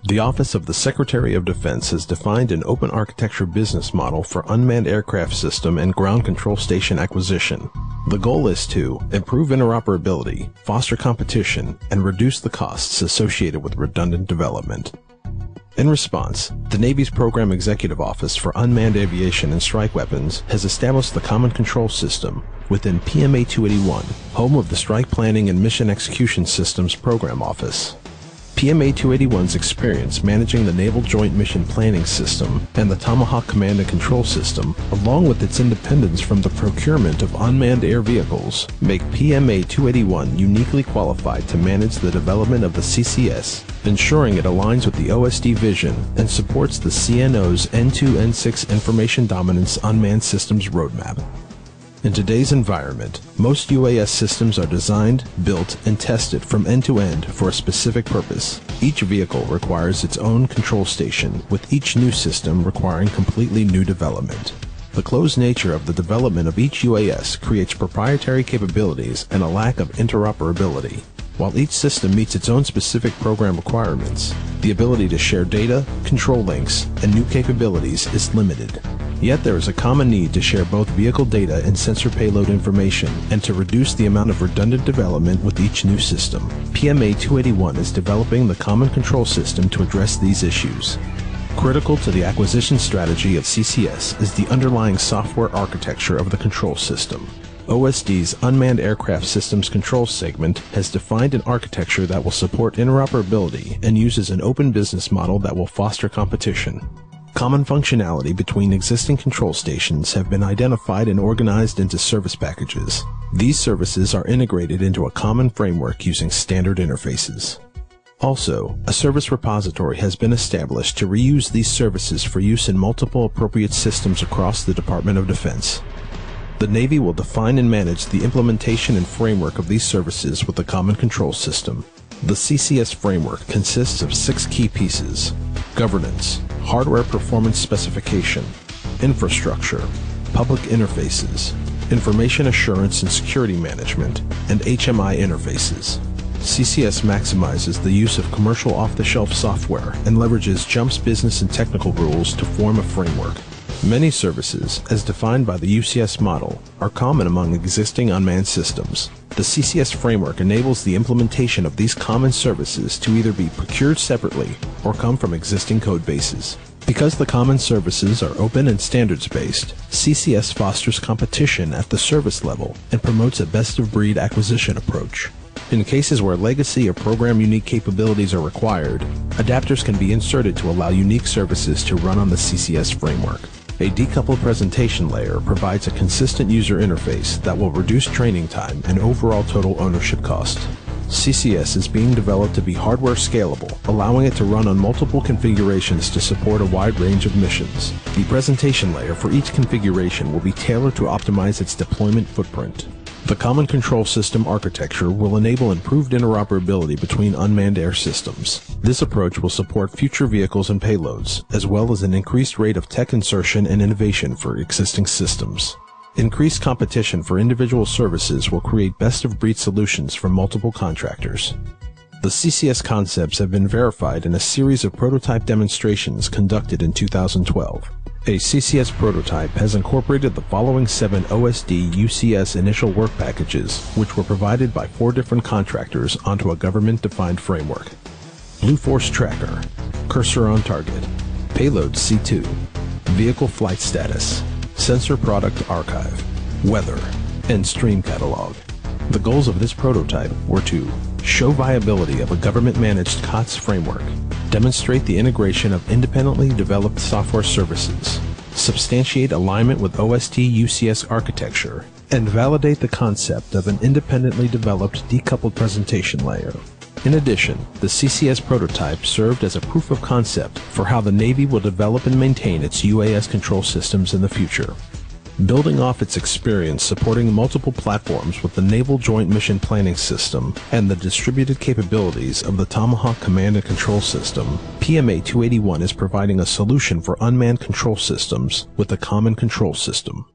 The Office of the Secretary of Defense has defined an open architecture business model for unmanned aircraft system and ground control station acquisition. The goal is to improve interoperability, foster competition, and reduce the costs associated with redundant development. In response, the Navy's Program Executive Office for Unmanned Aviation and Strike Weapons has established the Common Control System within PMA 281, home of the Strike Planning and Mission Execution Systems Program Office. PMA 281's experience managing the Naval Joint Mission Planning System and the Tomahawk Command and Control System, along with its independence from the procurement of unmanned air vehicles, make PMA 281 uniquely qualified to manage the development of the CCS, ensuring it aligns with the OSD vision and supports the CNO's N2 N6 Information Dominance Unmanned Systems Roadmap. In today's environment, most UAS systems are designed, built, and tested from end to end for a specific purpose. Each vehicle requires its own control station, with each new system requiring completely new development. The closed nature of the development of each UAS creates proprietary capabilities and a lack of interoperability. While each system meets its own specific program requirements, the ability to share data, control links, and new capabilities is limited. Yet there is a common need to share both vehicle data and sensor payload information, and to reduce the amount of redundant development with each new system. PMA 281 is developing the Common Control System to address these issues. Critical to the acquisition strategy of CCS is the underlying software architecture of the control system. OSD's Unmanned Aircraft Systems Control segment has defined an architecture that will support interoperability and uses an open business model that will foster competition. Common functionality between existing control stations have been identified and organized into service packages. These services are integrated into a common framework using standard interfaces. Also, a service repository has been established to reuse these services for use in multiple appropriate systems across the Department of Defense. The Navy will define and manage the implementation and framework of these services with the Common Control System. The CCS framework consists of 6 key pieces: governance, hardware performance specification, infrastructure, public interfaces, information assurance and security management, and HMI interfaces. CCS maximizes the use of commercial off-the-shelf software and leverages JUMP's business and technical rules to form a framework. Many services, as defined by the UCS model, are common among existing unmanned systems. The CCS framework enables the implementation of these common services to either be procured separately or come from existing code bases. Because the common services are open and standards-based, CCS fosters competition at the service level and promotes a best-of-breed acquisition approach. In cases where legacy or program-unique capabilities are required, adapters can be inserted to allow unique services to run on the CCS framework. A decoupled presentation layer provides a consistent user interface that will reduce training time and overall total ownership cost. CCS is being developed to be hardware scalable, allowing it to run on multiple configurations to support a wide range of missions. The presentation layer for each configuration will be tailored to optimize its deployment footprint. The Common Control System architecture will enable improved interoperability between unmanned air systems. This approach will support future vehicles and payloads, as well as an increased rate of tech insertion and innovation for existing systems. Increased competition for individual services will create best-of-breed solutions for multiple contractors. The CCS concepts have been verified in a series of prototype demonstrations conducted in 2012. A CCS prototype has incorporated the following 7 OSD UCS initial work packages, which were provided by 4 different contractors onto a government-defined framework. Blue Force Tracker, Cursor on Target, Payload C2, Vehicle Flight Status, Sensor Product Archive, Weather, and Stream Catalog. The goals of this prototype were to show viability of a government-managed COTS framework, demonstrate the integration of independently developed software services, substantiate alignment with OSD UCS architecture, and validate the concept of an independently developed decoupled presentation layer. In addition, the CCS prototype served as a proof of concept for how the Navy will develop and maintain its UAS control systems in the future. Building off its experience supporting multiple platforms with the Naval Joint Mission Planning System and the distributed capabilities of the Tomahawk Command and Control System, PMA 281 is providing a solution for unmanned control systems with a common control system.